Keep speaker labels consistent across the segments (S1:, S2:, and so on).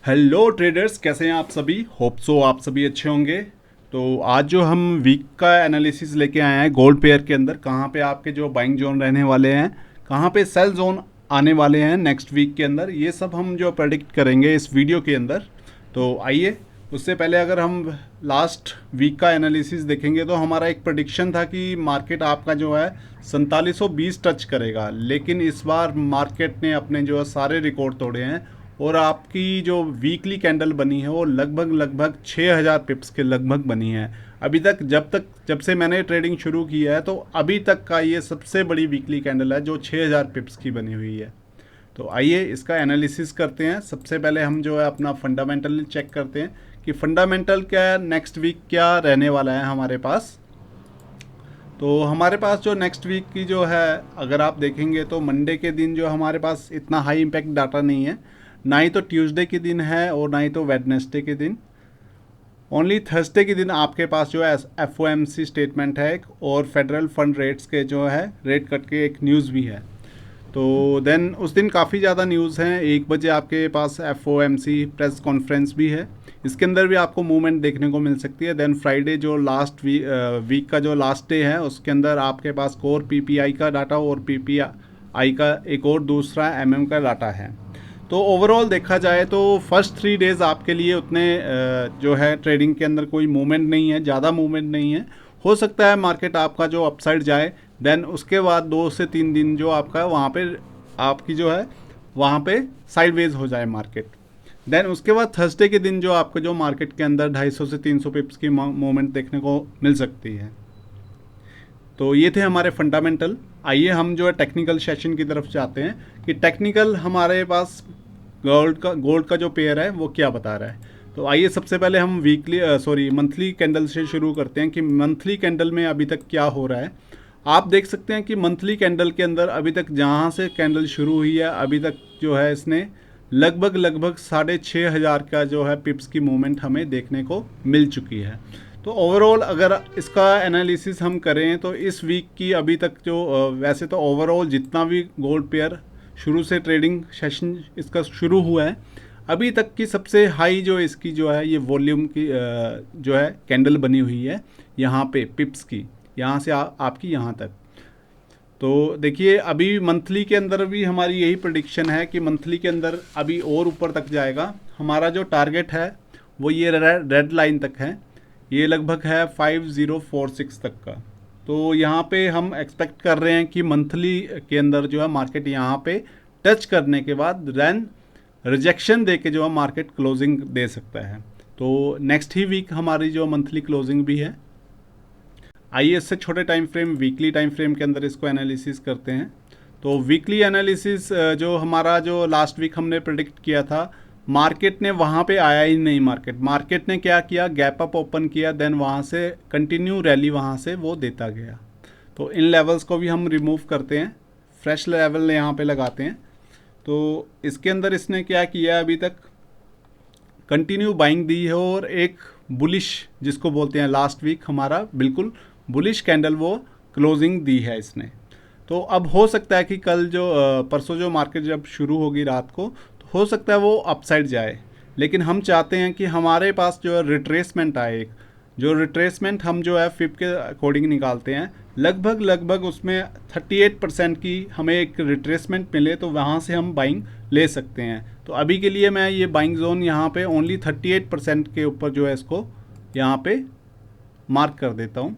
S1: Hello traders, कैसे हैं आप सभी। होप सो आप सभी अच्छे होंगे। तो आज जो हम वीक का एनालिसिस लेके आए हैं गोल्ड पेयर के अंदर, कहाँ पे आपके जो बाइंग जोन रहने वाले हैं, कहाँ पे सेल जोन आने वाले हैं नेक्स्ट वीक के अंदर, ये सब हम जो प्रेडिक्ट करेंगे इस वीडियो के अंदर। तो आइए, उससे पहले अगर हम लास्ट वीक का एनालिसिस देखेंगे तो हमारा एक प्रेडिक्शन था कि मार्केट आपका जो है 4720 टच करेगा, लेकिन इस बार मार्केट ने अपने जो है सारे रिकॉर्ड तोड़े हैं और आपकी जो वीकली कैंडल बनी है वो लगभग 6000 पिप्स के लगभग बनी है। अभी तक जब से मैंने ट्रेडिंग शुरू की है तो अभी तक का ये सबसे बड़ी वीकली कैंडल है जो 6000 पिप्स की बनी हुई है। तो आइए इसका एनालिसिस करते हैं। सबसे पहले हम जो है अपना फंडामेंटल चेक करते हैं कि फंडामेंटल क्या नेक्स्ट वीक क्या रहने वाला है हमारे पास। तो हमारे पास जो नेक्स्ट वीक की जो है, अगर आप देखेंगे तो मंडे के दिन जो हमारे पास इतना हाई इम्पैक्ट डाटा नहीं है, ना ही तो ट्यूसडे के दिन है और ना ही तो वेडनेसडे के दिन। ओनली थर्सडे के दिन आपके पास जो है एफओएमसी स्टेटमेंट है और फेडरल फंड रेट्स के जो है रेट कट के एक न्यूज़ भी है। तो देन उस दिन काफ़ी ज़्यादा न्यूज़ हैं। 1 बजे आपके पास एफओएमसी प्रेस कॉन्फ्रेंस भी है, इसके अंदर भी आपको मूवमेंट देखने को मिल सकती है। देन फ्राइडे जो लास्ट वीक का जो लास्ट डे है उसके अंदर आपके पास कोर पीपीआई का डाटा और पीपीआई का एक और दूसरा एमएम का डाटा है। तो ओवरऑल देखा जाए तो फर्स्ट 3 डेज़ आपके लिए उतने जो है ट्रेडिंग के अंदर कोई मूवमेंट नहीं है, ज़्यादा मूवमेंट नहीं है। हो सकता है मार्केट आपका जो अपसाइड जाए, देन उसके बाद 2 से 3 दिन जो आपका वहाँ पे आपकी जो है वहाँ पे साइडवेज हो जाए मार्केट। देन उसके बाद थर्सडे के दिन जो आपको जो मार्केट के अंदर 250 से 300 पिप्स की मूवमेंट देखने को मिल सकती है। तो ये थे हमारे फंडामेंटल। आइए हम जो है टेक्निकल सेशन की तरफ जाते हैं कि टेक्निकल हमारे पास गोल्ड का जो पेयर है वो क्या बता रहा है। तो आइए सबसे पहले हम मंथली कैंडल से शुरू करते हैं कि मंथली कैंडल में अभी तक क्या हो रहा है। आप देख सकते हैं कि मंथली कैंडल के अंदर अभी तक जहाँ से कैंडल शुरू हुई है अभी तक जो है इसने लगभग 6500 का जो है पिप्स की मूवमेंट हमें देखने को मिल चुकी है। तो ओवरऑल अगर इसका एनालिसिस हम करें तो इस वीक की अभी तक जो वैसे तो ओवरऑल जितना भी गोल्ड पेयर शुरू से ट्रेडिंग सेशन इसका शुरू हुआ है, अभी तक की सबसे हाई जो इसकी जो है ये वॉल्यूम की जो है कैंडल बनी हुई है यहाँ पे पिप्स की, यहाँ से आपकी यहाँ तक। तो देखिए अभी मंथली के अंदर भी हमारी यही प्रेडिक्शन है कि मंथली के अंदर अभी और ऊपर तक जाएगा। हमारा जो टारगेट है वो ये रेड लाइन तक है, ये लगभग है 5046 तक का। तो यहाँ पे हम एक्सपेक्ट कर रहे हैं कि मंथली के अंदर जो है मार्केट यहाँ पे टच करने के बाद देन रिजेक्शन दे के जो है मार्केट क्लोजिंग दे सकता है। तो नेक्स्ट ही वीक हमारी जो मंथली क्लोजिंग भी है। आइए इससे छोटे time frame weekly time frame के अंदर इसको एनालिसिस करते हैं। तो वीकली एनालिसिस जो हमारा जो लास्ट वीक हमने प्रेडिक्ट किया था, मार्केट ने वहाँ पे आया ही नहीं। मार्केट ने क्या किया, गैप अप ओपन किया, देन वहाँ से कंटिन्यू रैली वहाँ से वो देता गया। तो इन लेवल्स को भी हम रिमूव करते हैं, फ्रेश लेवल यहाँ पे लगाते हैं। तो इसके अंदर इसने क्या किया, अभी तक कंटिन्यू बाइंग दी है और एक बुलिश जिसको बोलते हैं, लास्ट वीक हमारा बिल्कुल बुलिश कैंडल वो क्लोजिंग दी है इसने। तो अब हो सकता है कि कल जो परसों जो मार्केट जब शुरू होगी रात को, तो हो सकता है वो अपसाइड जाए, लेकिन हम चाहते हैं कि हमारे पास जो रिट्रेसमेंट आए। एक जो रिट्रेसमेंट हम जो है फिप के अकॉर्डिंग निकालते हैं, लगभग उसमें 38% की हमें एक रिट्रेसमेंट मिले तो वहाँ से हम बाइंग ले सकते हैं। तो अभी के लिए मैं ये बाइंग जोन यहाँ पे ओनली 38% के ऊपर जो है इसको यहाँ पे मार्क कर देता हूँ।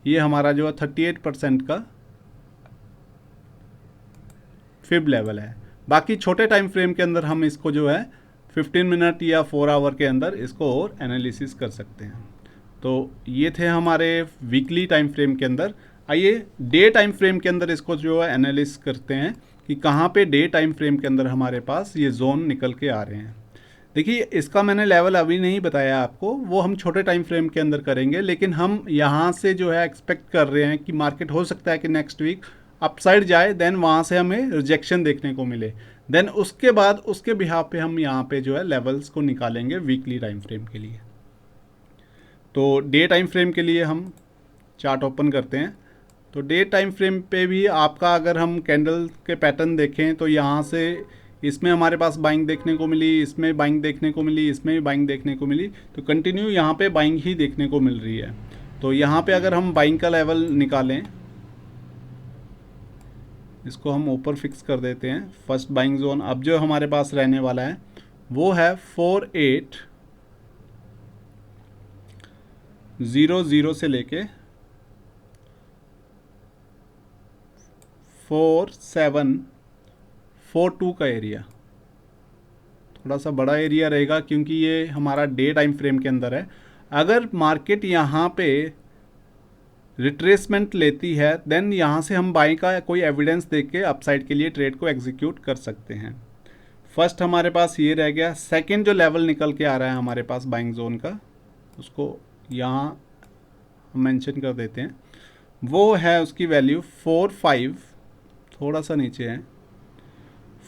S1: ये हमारा जो है 38% का फिब लेवल है। बाकी छोटे टाइम फ्रेम के अंदर हम इसको जो है 15 मिनट या 4 आवर के अंदर इसको और एनालिसिस कर सकते हैं। तो ये थे हमारे वीकली टाइम फ्रेम के अंदर। आइए डे टाइम फ्रेम के अंदर इसको जो है एनालिसिस करते हैं कि कहाँ पे डे टाइम फ्रेम के अंदर हमारे पास ये जोन निकल के आ रहे हैं। देखिए इसका मैंने लेवल अभी नहीं बताया आपको, वो हम छोटे टाइम फ्रेम के अंदर करेंगे, लेकिन हम यहाँ से जो है एक्सपेक्ट कर रहे हैं कि मार्केट हो सकता है कि नेक्स्ट वीक अपसाइड जाए, देन वहाँ से हमें रिजेक्शन देखने को मिले, देन उसके बाद उसके बिहाफ पे हम यहाँ पे जो है लेवल्स को निकालेंगे वीकली टाइम फ्रेम के लिए। तो डे टाइम फ्रेम के लिए हम चार्ट ओपन करते हैं। तो डे टाइम फ्रेम पे भी आपका अगर हम कैंडल के पैटर्न देखें तो यहाँ से इसमें हमारे पास बाइंग देखने को मिली, इसमें बाइंग देखने को मिली, इसमें भी बाइंग देखने को मिली, तो कंटिन्यू यहाँ पे बाइंग ही देखने को मिल रही है। तो यहाँ पे अगर हम बाइंग का लेवल निकालें, इसको हम ऊपर फिक्स कर देते हैं। फर्स्ट बाइंग जोन अब जो हमारे पास रहने वाला है वो है 4800 से लेके 4742 का एरिया। थोड़ा सा बड़ा एरिया रहेगा क्योंकि ये हमारा डे टाइम फ्रेम के अंदर है। अगर मार्केट यहाँ पे रिट्रेसमेंट लेती है देन यहाँ से हम बाई का कोई एविडेंस देख के अपसाइड के लिए ट्रेड को एग्जीक्यूट कर सकते हैं। फर्स्ट हमारे पास ये रह गया। सेकंड जो लेवल निकल के आ रहा है हमारे पास बाइंग जोन का, उसको यहाँ हम मेंशन कर देते हैं। वो है उसकी वैल्यू 45, थोड़ा सा नीचे है,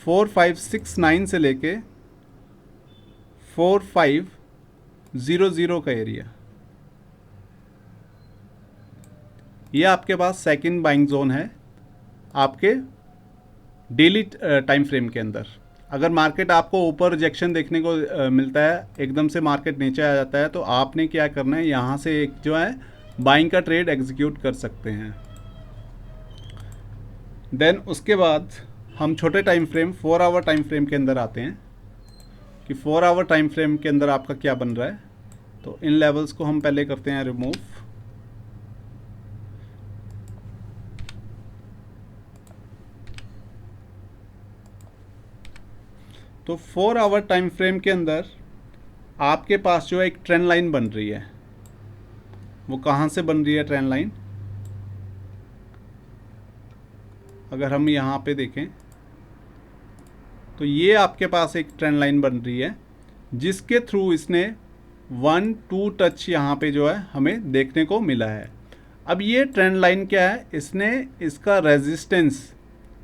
S1: 4569 से लेके 4500 का एरिया। ये आपके पास सेकंड बाइंग जोन है आपके डेली टाइम फ्रेम के अंदर। अगर मार्केट आपको ऊपर रिजेक्शन देखने को मिलता है, एकदम से मार्केट नीचे आ जाता है, तो आपने क्या करना है, यहाँ से एक जो है बाइंग का ट्रेड एग्जीक्यूट कर सकते हैं। देन उसके बाद हम छोटे time frame 4 hour time frame के अंदर आते हैं कि 4 आवर टाइम फ्रेम के अंदर आपका क्या बन रहा है। तो इन लेवल्स को हम पहले करते हैं रिमूव। तो 4 आवर टाइम फ्रेम के अंदर आपके पास जो है एक ट्रेंड लाइन बन रही है। वो कहाँ से बन रही है ट्रेंड लाइन, अगर हम यहाँ पे देखें तो ये आपके पास एक ट्रेंड लाइन बन रही है जिसके थ्रू इसने 1-2 टच यहाँ पे जो है हमें देखने को मिला है। अब ये ट्रेंड लाइन क्या है, इसने इसका रेजिस्टेंस,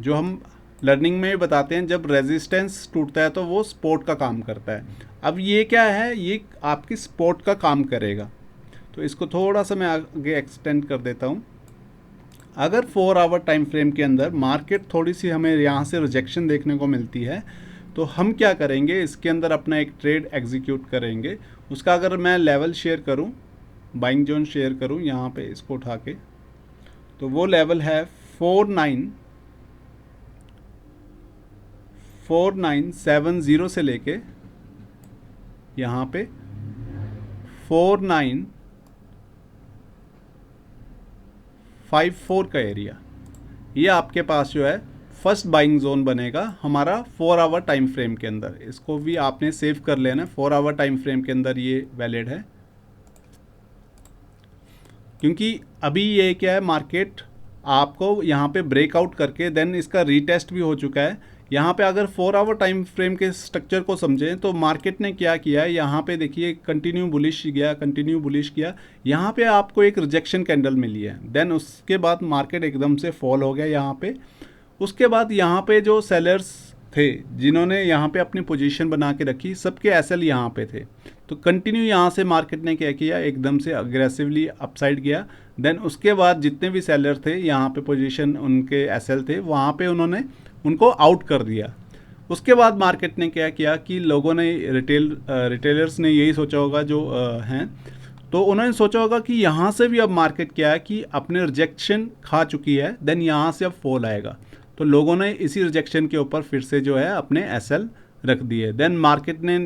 S1: जो हम लर्निंग में भी बताते हैं, जब रेजिस्टेंस टूटता है तो वो सपोर्ट का काम करता है। अब ये क्या है, ये आपकी सपोर्ट का काम करेगा। तो इसको थोड़ा सा मैं आगे एक्सटेंड कर देता हूँ। अगर 4 आवर टाइम फ्रेम के अंदर मार्केट थोड़ी सी हमें यहाँ से रिजेक्शन देखने को मिलती है, तो हम क्या करेंगे, इसके अंदर अपना एक ट्रेड एग्जीक्यूट करेंगे। उसका अगर मैं लेवल शेयर करूँ, बाइंग जोन शेयर करूँ यहाँ पे इसको उठा के, तो वो लेवल है 4970 से लेके यहाँ पे 4954 का एरिया। ये आपके पास जो है फर्स्ट बाइंग जोन बनेगा हमारा 4 आवर टाइम फ्रेम के अंदर। इसको भी आपने सेव कर लेना। 4 आवर टाइम फ्रेम के अंदर ये वैलिड है, क्योंकि अभी ये क्या है, मार्केट आपको यहाँ पे ब्रेकआउट करके देन इसका रीटेस्ट भी हो चुका है। यहाँ पे अगर 4 आवर टाइम फ्रेम के स्ट्रक्चर को समझें तो मार्केट ने क्या किया है, यहाँ पे देखिए कंटिन्यू बुलिश किया, यहाँ पे आपको एक रिजेक्शन कैंडल मिली है। देन उसके बाद मार्केट एकदम से फॉल हो गया यहाँ पे। उसके बाद यहाँ पे जो सेलर्स थे जिन्होंने यहाँ पे अपनी पोजीशन बना के रखी, सबके एसएल यहाँ पे थे। तो कंटिन्यू यहाँ से मार्केट ने क्या किया, एकदम से अग्रेसिवली अपसाइड गया। देन उसके बाद जितने भी सेलर थे यहाँ पे पोजीशन उनके एसएल थे, वहाँ पे उन्होंने उनको आउट कर दिया। उसके बाद मार्केट ने क्या किया कि लोगों ने रिटेलर्स ने यही सोचा होगा जो हैं, तो उन्होंने सोचा होगा कि यहाँ से भी अब मार्केट क्या है कि अपने रिजेक्शन खा चुकी है, देन यहाँ से अब फॉल आएगा। तो लोगों ने इसी रिजेक्शन के ऊपर फिर से जो है अपने एसएल रख दिए। देन मार्केट ने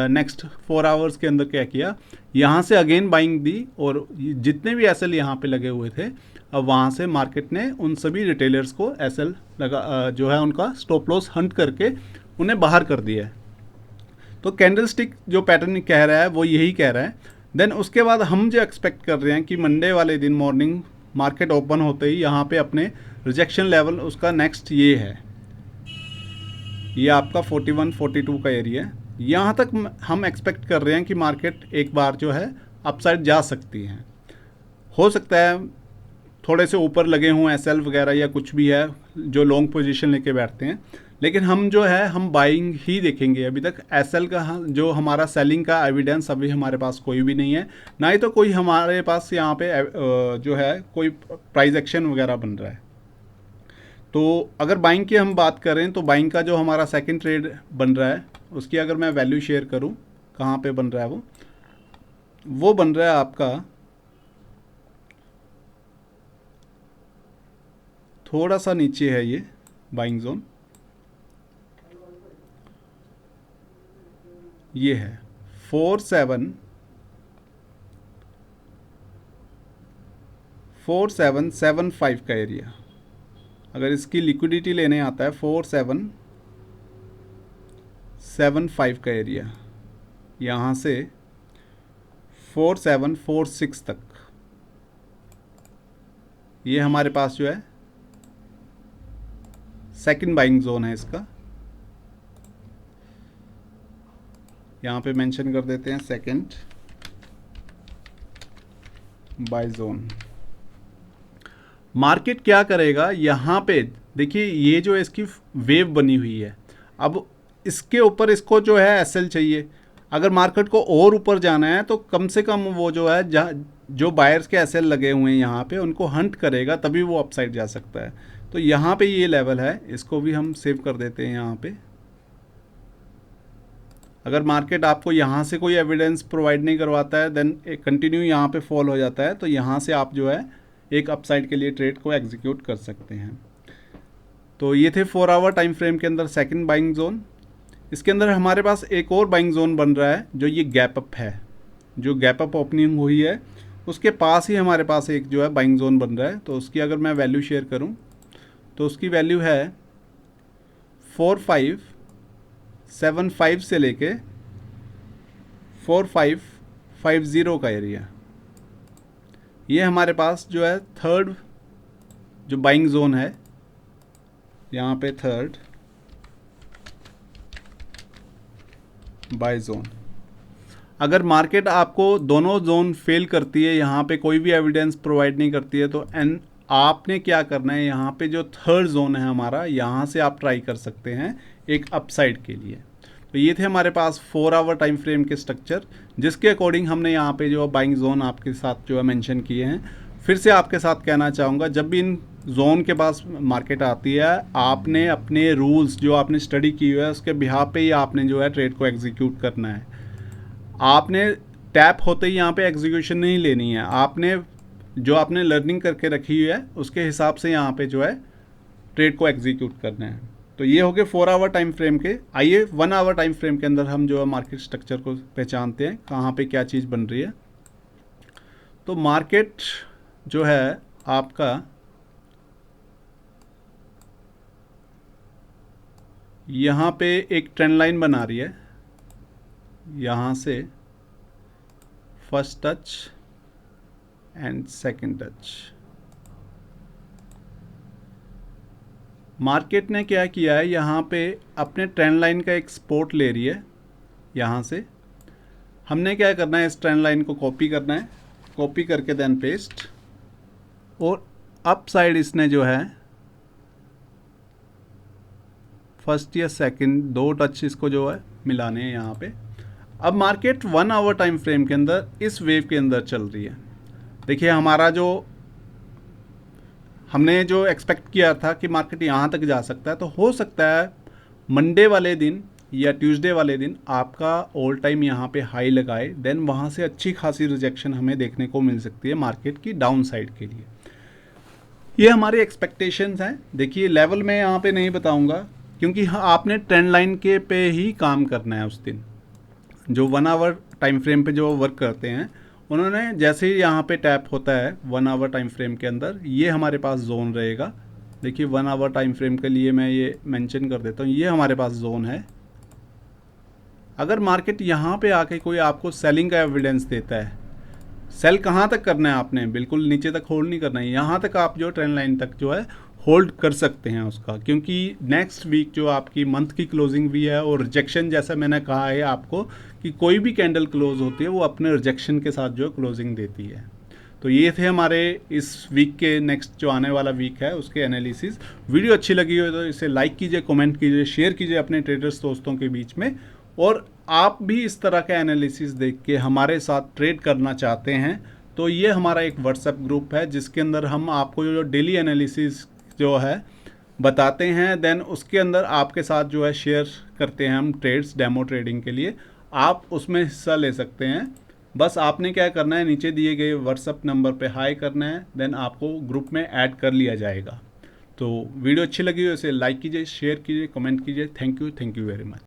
S1: नेक्स्ट 4 आवर्स के अंदर क्या किया, यहाँ से अगेन बाइंग दी और जितने भी एसएल यहाँ पे लगे हुए थे, अब वहाँ से मार्केट ने उन सभी रिटेलर्स को एसएल लगा जो है उनका स्टॉप लॉस हंट करके उन्हें बाहर कर दिया है। तो कैंडलस्टिक जो पैटर्न कह रहा है वो यही कह रहा है। देन उसके बाद हम जो एक्सपेक्ट कर रहे हैं कि मंडे वाले दिन मॉर्निंग मार्केट ओपन होते ही यहाँ पे अपने रिजेक्शन लेवल उसका नेक्स्ट ये है, ये आपका 41-42 का एरिया है। यहाँ तक हम एक्सपेक्ट कर रहे हैं कि मार्केट एक बार जो है अपसाइड जा सकती है। हो सकता है थोड़े से ऊपर लगे हों एसएल वगैरह या कुछ भी है जो लॉन्ग पोजीशन लेके बैठते हैं, लेकिन हम जो है हम बाइंग ही देखेंगे। अभी तक एसएल का जो हमारा सेलिंग का एविडेंस अभी हमारे पास कोई भी नहीं है, ना ही तो कोई हमारे पास यहाँ पे जो है कोई प्राइस एक्शन वगैरह बन रहा है। तो अगर बाइंग की हम बात करें तो बाइंग का जो हमारा सेकंड ट्रेड बन रहा है उसकी अगर मैं वैल्यू शेयर करूं, कहाँ पे बन रहा है वो बन रहा है आपका थोड़ा सा नीचे है ये बाइंग जोन, ये है 4775 का एरिया। अगर इसकी लिक्विडिटी लेने आता है 4775 का एरिया, यहाँ से 4746 तक ये हमारे पास जो है सेकंड बाइंग जोन है इसका। यहाँ पे मेंशन कर देते हैं सेकंड बाय जोन। मार्केट क्या करेगा, यहाँ पे देखिए ये जो इसकी वेव बनी हुई है, अब इसके ऊपर इसको जो है एसएल चाहिए। अगर मार्केट को और ऊपर जाना है तो कम से कम वो जो है जो बायर्स के एसएल लगे हुए हैं यहाँ पे उनको हंट करेगा, तभी वो अपसाइड जा सकता है। तो यहाँ पे ये लेवल है, इसको भी हम सेव कर देते हैं यहाँ पे। अगर मार्केट आपको यहाँ से कोई एविडेंस प्रोवाइड नहीं करवाता है देन कंटिन्यू यहाँ पे फॉल हो जाता है, तो यहाँ से आप जो है एक अपसाइड के लिए ट्रेड को एग्जीक्यूट कर सकते हैं। तो ये थे 4 आवर टाइम फ्रेम के अंदर सेकंड बाइंग जोन। इसके अंदर हमारे पास एक और बाइंग जोन बन रहा है जो ये गैप अप है, जो गैप अप ओपनिंग हुई है उसके पास ही हमारे पास एक जो है बाइंग जोन बन रहा है। तो उसकी अगर मैं वैल्यू शेयर करूं तो उसकी वैल्यू है 4575 से लेके 4550 का एरिया। ये हमारे पास जो है थर्ड जो बाइंग जोन है, यहाँ पे थर्ड बाय जोन। अगर मार्केट आपको दोनों जोन फेल करती है, यहाँ पे कोई भी एविडेंस प्रोवाइड नहीं करती है, तो आपने क्या करना है, यहाँ पे जो थर्ड जोन है हमारा, यहाँ से आप ट्राई कर सकते हैं एक अपसाइड के लिए। तो ये थे हमारे पास 4 आवर टाइम फ्रेम के स्ट्रक्चर, जिसके अकॉर्डिंग हमने यहाँ पे जो बाइंग जोन आपके साथ जो है मेंशन किए हैं। फिर से आपके साथ कहना चाहूँगा, जब भी इन जोन के पास मार्केट आती है, आपने अपने रूल्स जो आपने स्टडी की हुई है उसके बिहाफ पे ही आपने जो है ट्रेड को एग्जीक्यूट करना है। आपने टैप होते ही यहाँ पे एग्जीक्यूशन नहीं लेनी है, आपने जो आपने लर्निंग करके रखी हुई है उसके हिसाब से यहाँ पे जो है ट्रेड को एग्जीक्यूट करना है। तो ये हो गए 4 आवर टाइम फ्रेम के। आइए 1 आवर टाइम फ्रेम के अंदर हम जो है मार्केट स्ट्रक्चर को पहचानते हैं, कहाँ पे क्या चीज़ बन रही है। तो मार्केट जो है आपका यहाँ पे एक ट्रेंड लाइन बना रही है, यहाँ से first touch and second touch. Market ने क्या किया है, यहाँ पे अपने ट्रेंड लाइन का एक सपोर्ट ले रही है। यहाँ से हमने क्या करना है, इस ट्रेंड लाइन को कॉपी करना है, कॉपी करके देन पेस्ट, और अप साइड इसने जो है फर्स्ट या सेकंड 2 टच इसको जो है मिलाने हैं यहाँ पे। अब मार्केट 1 आवर टाइम फ्रेम के अंदर इस वेव के अंदर चल रही है। देखिए हमारा जो हमने जो एक्सपेक्ट किया था कि मार्केट यहाँ तक जा सकता है, तो हो सकता है मंडे वाले दिन या ट्यूसडे वाले दिन आपका ऑल टाइम यहाँ पे हाई लगाए, देन वहाँ से अच्छी खासी रिजेक्शन हमें देखने को मिल सकती है मार्केट की डाउन साइड के लिए। ये हमारी एक्सपेक्टेशंस हैं। देखिए लेवल में यहाँ पे नहीं बताऊँगा, क्योंकि आपने ट्रेंड लाइन के पे ही काम करना है। उस दिन जो 1 आवर टाइम फ्रेम पे जो वर्क करते हैं, उन्होंने जैसे ही यहाँ पे टैप होता है 1 आवर टाइम फ्रेम के अंदर, ये हमारे पास जोन रहेगा। देखिए 1 आवर टाइम फ्रेम के लिए मैं ये मेंशन कर देता हूँ, ये हमारे पास जोन है। अगर मार्केट यहाँ पे आके कोई आपको सेलिंग का एविडेंस देता है, सेल कहाँ तक करना है आपने, बिल्कुल नीचे तक होल्ड नहीं करना है, यहाँ तक आप जो ट्रेंड लाइन तक जो है होल्ड कर सकते हैं उसका, क्योंकि नेक्स्ट वीक जो आपकी मंथ की क्लोजिंग भी है, और रिजेक्शन जैसा मैंने कहा है आपको कि कोई भी कैंडल क्लोज होती है वो अपने रिजेक्शन के साथ जो क्लोजिंग देती है। तो ये थे हमारे इस वीक के, नेक्स्ट जो आने वाला वीक है उसके एनालिसिस। वीडियो अच्छी लगी हो तो इसे लाइक कीजिए, कमेंट कीजिए, शेयर कीजिए अपने ट्रेडर्स दोस्तों के बीच में। और आप भी इस तरह का एनालिसिस देख के हमारे साथ ट्रेड करना चाहते हैं तो ये हमारा एक व्हाट्सएप ग्रुप है, जिसके अंदर हम आपको जो डेली एनालिसिस जो है बताते हैं, देन उसके अंदर आपके साथ जो है शेयर करते हैं हम ट्रेड्स डेमो ट्रेडिंग के लिए। आप उसमें हिस्सा ले सकते हैं। बस आपने क्या करना है, नीचे दिए गए व्हाट्सअप नंबर पे हाई करना है, देन आपको ग्रुप में ऐड कर लिया जाएगा। तो वीडियो अच्छी लगी हो इसे लाइक कीजिए, शेयर कीजिए, कमेंट कीजिए। Thank you very much.